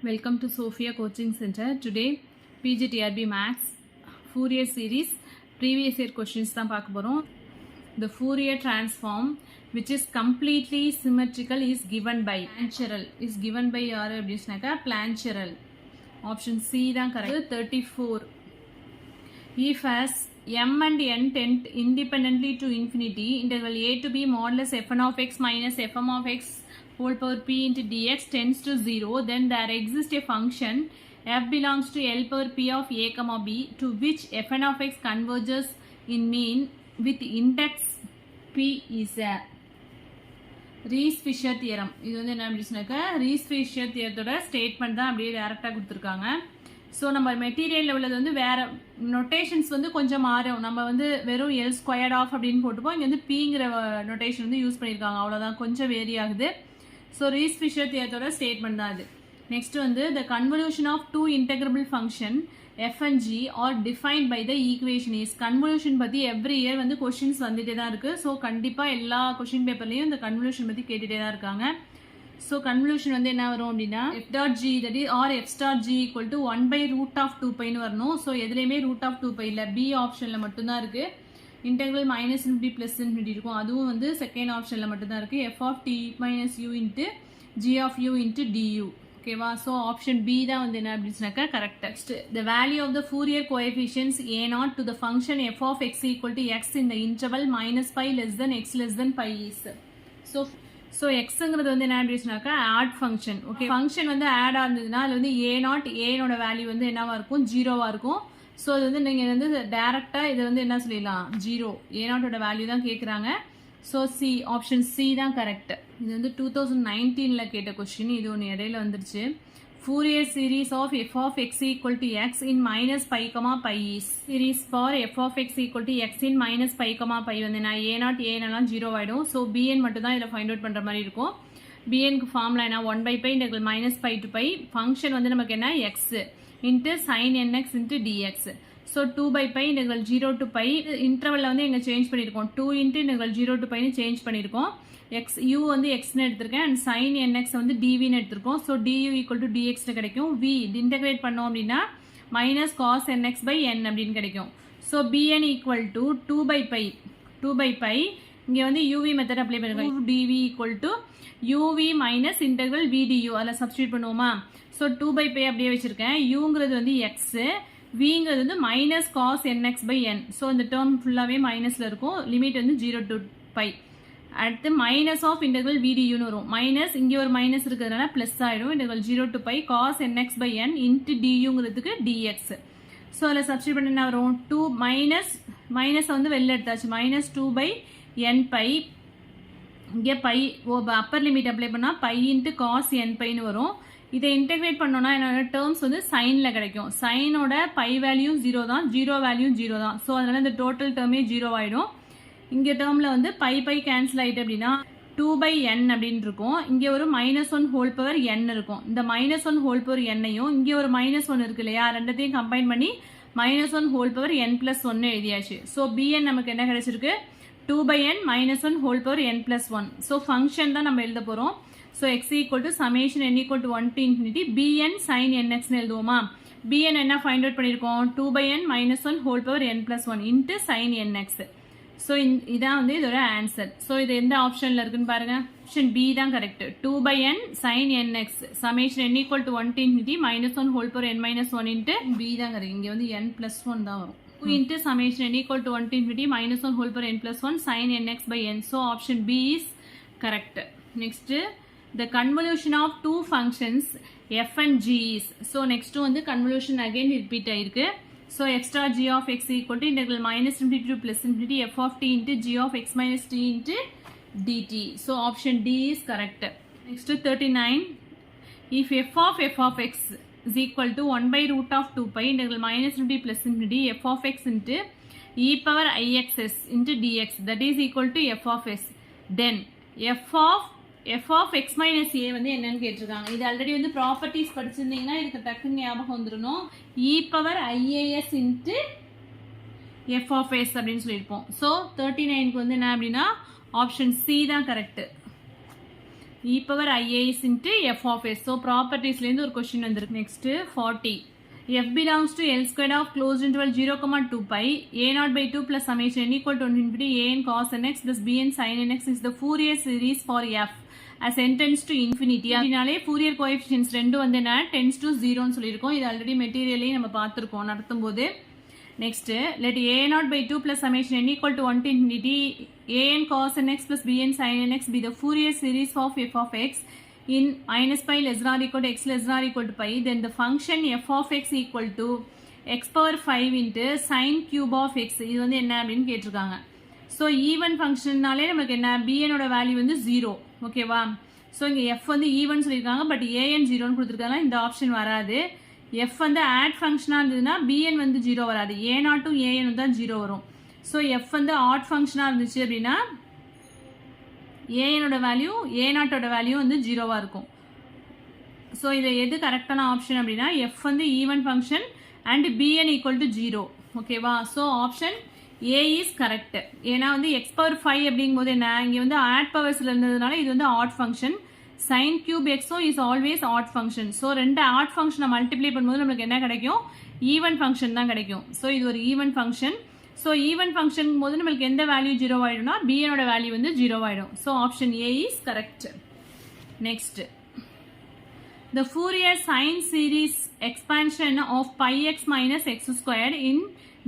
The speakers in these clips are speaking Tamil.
Welcome to Sophia Coaching Center. Today PGTRB Max Fourier series previous year questions தான் பார்க்க போறோம். The Fourier transform which is completely symmetrical is given by Plancherel is given by யாரு அப்படின்னாக்கா Plancherel. Option C தான் correct. 34. If as m and n tend independently to infinity, integral a to b modulus fn of x minus fm of x whole power p into dx tends to 0, then there exists a function f belongs to L power p of a comma b to which fn of x converges in mean with index p is a Rees-Fisher theorem. இது வந்து என்ன அப்படின்னாக்கா Rees-Fisher theorத்தோட ஸ்டேட்மெண்ட் தான் அப்படியே டைரக்டாக கொடுத்துருக்காங்க. ஸோ நம்ம மெட்டீரியலில் உள்ளது வந்து வேறு நொட்டேஷன்ஸ் வந்து கொஞ்சம் மாறும். நம்ம வந்து வெறும் எல் ஸ்கொயர்ட் ஆஃப் அப்படின்னு போட்டுப்போம். இங்கே வந்து பிங்கிற நொட்டேஷன் வந்து யூஸ் பண்ணியிருக்காங்க, அவ்வளோதான், கொஞ்சம் வேரி ஆகுது. ஸோ ரீஸ்-ஃபிஷர் தியரத்தோட ஸ்டேட்மெண்ட் தான் அது. நெக்ஸ்ட் வந்து the convolution of two integrable function f and g are defined by the equation is. Convolution பற்றி எவ்ரி இயர் வந்து கொஷின்ஸ் வந்துட்டே தான் இருக்குது. ஸோ கண்டிப்பாக எல்லா கொஷின் பேப்பர்லையும் இந்த கன்வல்யூஷன் பற்றி கேட்டுகிட்டே தான் இருக்காங்க. ஸோ கன்வல்யூஷன் வந்து என்ன வரும் அப்படின்னா f dot g that is or f star g equal to 1/√2πன்னு வரணும். ஸோ எதுலேயுமே √2π இல்லை, பி ஆப்ஷனில் மட்டும்தான் இருக்குது. Integral minus infinity plus infinity இருக்கும், அதுவும் வந்து செகண்ட் ஆப்ஷனில் மட்டும்தான் இருக்குது. F of t minus u into g of u into d u. ஓகேவா? ஸோ ஆப்ஷன் பி தான் வந்து என்ன அப்படின்னாக்கா correct. Next the value of the Fourier coefficients a0 to the function f of X equal to x இந்த interval -π less than x less than π is. So எக்ஸுங்கிறது வந்து என்ன அப்படின்னாக்கா ஆட் ஃபங்க்ஷன். ஓகே, ஃபங்க்ஷன் வந்து ஆட் ஆனதுன்னா அதில் வந்து a0 ஏனோட வேல்யூ வந்து என்னவா இருக்கும், 0வா இருக்கும். ஸோ அது வந்து நீங்கள் வந்து டேரெக்டாக இதை வந்து என்ன சொல்லிடலாம், 0 a0ஓட வேல்யூ தான் கேட்குறாங்க. ஸோ சி ஆப்ஷன் சி தான் கரெக்ட். இது வந்து 2019 கேட்ட கொஸ்டின், இது ஒன்று இடையில வந்துருச்சு. Fourier series of f of x equal to x in -π, π is series for f of x equal to x in -π, π வந்து நான் a0 a ஜீரோ ஆயிடும். ஸோ bn மட்டும் தான் இதில் ஃபைண்ட் அவுட் பண்ணுற மாதிரி இருக்கும். bnக்கு ஃபார்முலா என்ன, 1/π இன்டெகிரல் -π to π. ஃபங்க்ஷன் வந்து நமக்கு என்ன, x into sin nx into dx. So 2/π integral 0 to π. இன்டர்வலில் வந்து எங்கே சேஞ்ச் பண்ணியிருக்கோம், 2 இன்ட்டு இன்டெகிரல் 0 to πன்னு சேஞ்ச் பண்ணியிருக்கோம். எக்ஸ் யூ வந்து எக்ஸ்னு எடுத்திருக்கேன் அண்ட் சைன் என்எக்ஸ் வந்து டிவின்னு எடுத்திருக்கோம். ஸோ டியூ ஈக்குவல் டு டிஎக்ஸ்னு கிடைக்கும். வி இன்டெகிரேட் பண்ணோம் அப்படின்னா minus cos n x by n அப்படின்னு கிடைக்கும். ஸோ பிஎன் ஈக்குவல் டு 2/π இங்கே வந்து யூவி மெத்தட் அப்ளை பண்ணிருக்கோம். D v equal to UV minus integral v du அதில் சப்ஸ்டியூட் பண்ணுவோமா. ஸோ 2/π அப்படியே வச்சிருக்கேன். யூங்கிறது வந்து எக்ஸு, விங்கிறது வந்து minus cos n x by n. So இந்த டேர்ம் ஃபுல்லாகவே மைனஸில் இருக்கும். லிமிட் வந்து 0 to π. அடுத்து மைனஸ் ஆஃப் இன்டெகிரல் விடியூன்னு வரும். மைனஸ் இங்கே ஒரு மைனஸ் இருக்கிறதுனால ப்ளஸ் ஆகிடும். Integral 0 to π cos n x by n into டியூங்கிறதுக்கு டிஎக்ஸ். ஸோ அதில் சப்ஸ்டியூட் பண்ண என்ன வரும், 2 மைனஸ் வந்து வெளில எடுத்தாச்சு, -2/nπ. இங்கே பை அப்பர் லிமிட் அப்ளை பண்ணால் π இன்ட்டு காஸ் nπன்னு வரும். இதை இன்டெகிரேட் பண்ணோன்னா என்னோட டேர்ம்ஸ் வந்து சைனில் கிடைக்கும். சைனோட π வேல்யூ 0 தான், 0 வேல்யூ 0 தான். ஸோ அதனால இந்த டோட்டல் டேர்மே 0 ஆகிடும். இங்கே டேர்மில் வந்து π கேன்சல் ஆகிட்டு அப்படின்னா 2/n அப்படின்னு இருக்கும். இங்கே ஒரு -1 ஹோல் பவர் n இருக்கும். இந்த -1 ஹோல் பவர் n-ஐயும் இங்கே ஒரு -1 இருக்கு இல்லையா, ரெண்டத்தையும் கம்பைன் பண்ணி -1 ஹோல் பவர் n+1 எழுதியாச்சு. ஸோ bn நமக்கு என்ன கிடைச்சிருக்கு, 2/n -1 whole power n+1. So function தான் நம்ம எழுத போகிறோம். So x equal to summation n equal to 1 to infinity bn sin nxன்னு எழுதுவோமா. bn என்ன ஃபைண்ட் அவுட் பண்ணியிருக்கோம், 2/n -1 whole power n+1 into sin nx. So இதான் வந்து இதோட ஆன்சர். ஸோ இது எந்த ஆப்ஷனில் இருக்குன்னு பாருங்க, ஆப்ஷன் பி தான் correct. 2/n sin nx summation n equal to 1 to infinity -1 whole power n-1 into B தான் கரெக்ட். இங்கே வந்து n+1 தான் வரும். 2 into summation n equal to 1 to infinity -1 whole power n+1 sin nx by n. So option B is correct. Next the convolution of two functions f and g is. so next வந்து convolution again repeat ஆயிருக்கு. so f star g of x equal to integral -infinity to plus infinity f of t into g of x minus t into dt. so option D is correct. next 39, if f of x is equal to 1/√2π integral -infinity plus infinity f of x into e power ixs into dx that is equal to f of s, then f of x minus a வந்து என்னன்னு கேட்டிருக்காங்க. இது ஆல்ரெடி வந்து ப்ராப்பர்ட்டிஸ் படிச்சிருந்தீங்கன்னா இதுக்கு டக்குன்னு ஞாபகம் வந்துடணும். e power ias into f of s அப்படின்னு சொல்லியிருப்போம். ஸோ 39க்கு வந்து என்ன அப்படின்னா ஆப்ஷன் சி தான் correct. e power ias into f of s. So ப்ராப்பர்ட்டிஸ்லேருந்து ஒரு கொஸ்டின் வந்திருக்கு. Next 40. f belongs to L squared of closed interval 0, 2 pi a0 by 2 plus summation n equal to 1 infinity an cos nx thus bn sin nx is the Fourier series for f as n tends to infinity. அதனாலே Fourier coefficients ரெண்டும் வந்து என்ன tends to 0 ன்னு சொல்லியிருக்கோம். இது ஆல்ரெடி மெட்டீரியலையும் நம்ம பார்த்துருக்கோம் நடத்தும் போது. Next let a0 by 2 plus summation n equal to 1 to infinity an cos nx plus bn sin nx be the Fourier series of f of x in minus pi less than or equal to x less than or equal to pi, then the function f of x equal to x power 5 into sin cube of x. இது வந்து என்ன அப்படின்னு கேட்டிருக்காங்க. ஸோ ஈவன் ஃபங்க்ஷன்னாலே நமக்கு என்ன bn-ஓட வேல்யூ வந்து 0. ஓகேவா? ஸோ இங்கே f வந்து ஈவன் சொல்லியிருக்காங்க, பட் an 0ன்னு கொடுத்துருக்காங்க. இந்த ஆப்ஷன் வராது. f வந்து ஆட் ஃபங்க்ஷனாக இருந்ததுன்னா bn வந்து 0 வராது. a0 டும் an தான் 0 வரும். ஸோ f வந்து ஆட் ஃபங்க்ஷனாக இருந்துச்சு அப்படின்னா ஏனோட வேல்யூ ஏநாட்டோட வேல்யூ வந்து 0வாக இருக்கும். ஸோ இதில் எது கரெக்டான ஆப்ஷன் அப்படின்னா எஃப் வந்து even function and b n equal to 0. ஓகேவா? So option A is correct. ஏன்னா வந்து எக்ஸ் பவர் 5 அப்படிங்கும்போது என்ன இங்கே வந்து ஆட் பவர்ஸில் இருந்ததுனால இது வந்து ஆட் ஃபங்க்ஷன். சைன் கியூப் எக்ஸோ is always odd function. So ரெண்டு ஆட் ஃபங்க்ஷனை மல்டிப்ளை பண்ணும்போது நமக்கு என்ன கிடைக்கும்? ஈவன் ஃபங்க்ஷன் தான் கிடைக்கும். ஸோ இது ஒரு even function. So even function போது நம்மளுக்கு எந்த வேல்யூ 0 ஆகிடும்னா பிஎனோட வேல்யூ வந்து 0 ஆகிடும். So option A is correct. Next the Fourier sine series expansion of pi x minus x squared in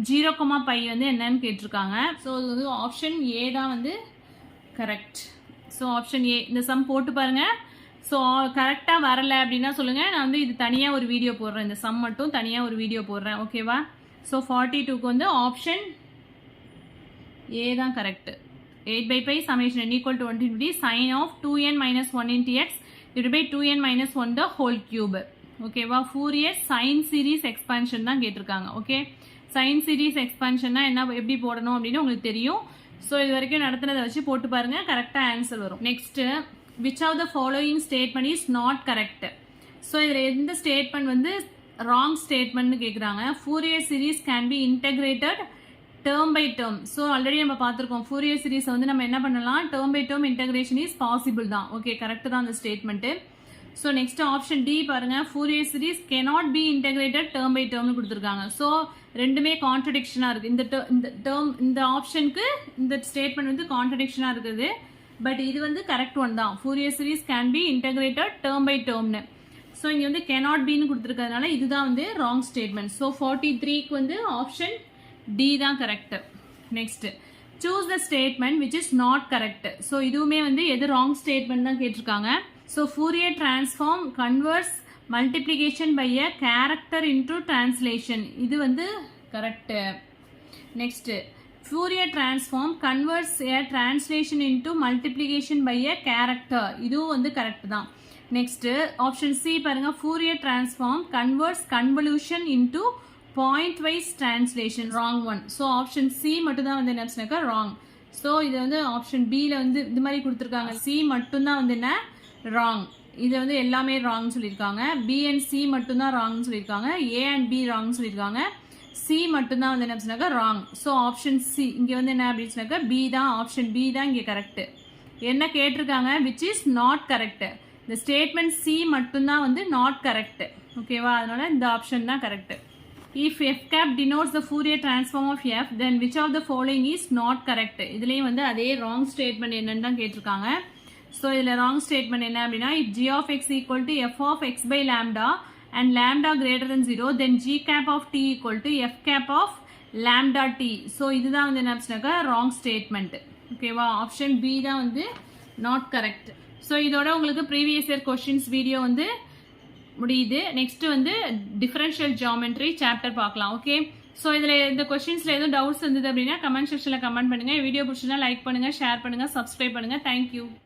0, pi வந்து என்னன்னு கேட்டிருக்காங்க. ஸோ இது வந்து ஆப்ஷன் ஏ தான் வந்து கரெக்ட். ஸோ ஆப்ஷன் ஏ இந்த சம் போட்டு பாருங்க. ஸோ கரெக்டாக வரலை அப்படின்னா சொல்லுங்கள், நான் வந்து இது தனியாக ஒரு வீடியோ போடுறேன். இந்த சம் மட்டும் தனியாக ஒரு வீடியோ போடுறேன். ஓகேவா? ஸோ 42க்கு வந்து ஆப்ஷன் ஏ தான் correct. 8 by pi summation n equal to 1 to infinity sin of 2n minus 1 into x divided by 2n minus 1 the whole cube. ஓகேவா? Fourier sine series expansion தான் கேட்டிருக்காங்க. ஓகே, சைன் சீரீஸ் எக்ஸ்பான்ஷன்னா என்ன எப்படி போடணும் அப்படின்னு உங்களுக்கு தெரியும். ஸோ இது வரைக்கும் நடத்துனதை வச்சு போட்டு பாருங்க, கரெக்டாக ஆன்சர் வரும். Next which of the following statement is not correct. So இதில் எந்த ஸ்டேட்மெண்ட் வந்து ராங் ஸ்டேட்மெண்ட்னு கேட்குறாங்க. Fourier series can be integrated term by term. So already நம்ம பார்த்துருக்கோம். Fourier series வந்து நம்ம என்ன பண்ணலாம்? term by term integration is possible தான். ஓகே, கரெக்ட் தான் அந்த statement. So next option D பாருங்க. Fourier series cannot be integrated term by termனு கொடுத்துருக்காங்க. ஸோ ரெண்டுமே கான்ட்ரடிக்ஷனாக இருக்குது. இந்த ஆப்ஷனுக்கு இந்த ஸ்டேட்மெண்ட் வந்து கான்ட்ரடிக்ஷனாக இருக்குது. பட் இது வந்து கரெக்ட் ஒன் தான். Fourier series can be integrated term by termனு. ஸோ இங்கே வந்து cannot beன்னு கொடுத்துருக்கிறதுனால இதுதான் வந்து ராங் ஸ்டேட்மெண்ட். ஸோ 43க்கு வந்து ஆப்ஷன் டி தான் correct. Next choose the statement which is not correct. So இதுவுமே வந்து எது ராங் ஸ்டேட்மெண்ட் தான் கேட்டிருக்காங்க. So Fourier transform converts multiplication by a character into translation. இது வந்து correct. Next Fourier transform converts a translation into multiplication by a character. இதுவும் வந்து கரெக்ட் தான். நெக்ஸ்ட் ஆப்ஷன் சி பாருங்க. Fourier transform converts convolution into point wise translation. wrong one. So option C மட்டும் தான் வந்து என்ன ராங். ஸோ இது வந்து ஆப்ஷன் பியில் வந்து இது மாதிரி கொடுத்துருக்காங்க. சி மட்டும்தான் வந்து என்ன ராங். இது வந்து எல்லாமே ராங் சொல்லியிருக்காங்க. பி அண்ட் சி மட்டும்தான் ராங்னு சொல்லியிருக்காங்க. ஏ அண்ட் பி ராங் சொல்லியிருக்காங்க. சி மட்டும்தான் வந்து என்ன ராங். ஸோ ஆப்ஷன் சி இங்கே வந்து என்ன அப்படின்னு சொன்னாக்கா பி தான். ஆப்ஷன் பி தான் இங்கே கரெக்ட். என்ன கேட்டிருக்காங்க? Which is not correct. இந்த ஸ்டேட்மெண்ட் சி மட்டும்தான் வந்து நாட் கரெக்ட். ஓகேவா? அதனால இந்த ஆப்ஷன் தான் correct. If f cap denotes the Fourier transform of f, then which of the following is not correct? இதுலேயும் வந்து அதே wrong statement என்னன்னு தான் கேட்டிருக்காங்க. ஸோ இதில் ராங் ஸ்டேட்மெண்ட் என்ன அப்படின்னா if g of x equal to f of x by lambda and lambda greater than 0, then g cap of t equal to f cap of lambda t. So இதுதான் வந்து என்ன அப்படின்னாக்கா ராங் ஸ்டேட்மெண்ட். ஓகேவா? ஆப்ஷன் பி தான் வந்து நாட் கரெக்ட். ஸோ இதோட உங்களுக்கு ப்ரீவியஸ் இயர் கொஸ்டின்ஸ் வீடியோ வந்து முடியுது. நெக்ஸ்ட் வந்து டிஃபரன்ஷியல் ஜியோமெட்ரி சாப்டர் பார்க்கலாம். ஓகே, ஸோ இதில் இந்த கொஸ்டின்ஸில் எதுவும் டவுட்ஸ் இருந்தது அப்படின்னா கமெண்ட் செக்ஷனில் கமெண்ட் பண்ணுங்கள். வீடியோ பிடிச்சிருந்தா லைக் பண்ணுங்கள், ஷேர் பண்ணுங்கள், சப்ஸ்கிரைப் பண்ணுங்கள். தேங்க்யூ.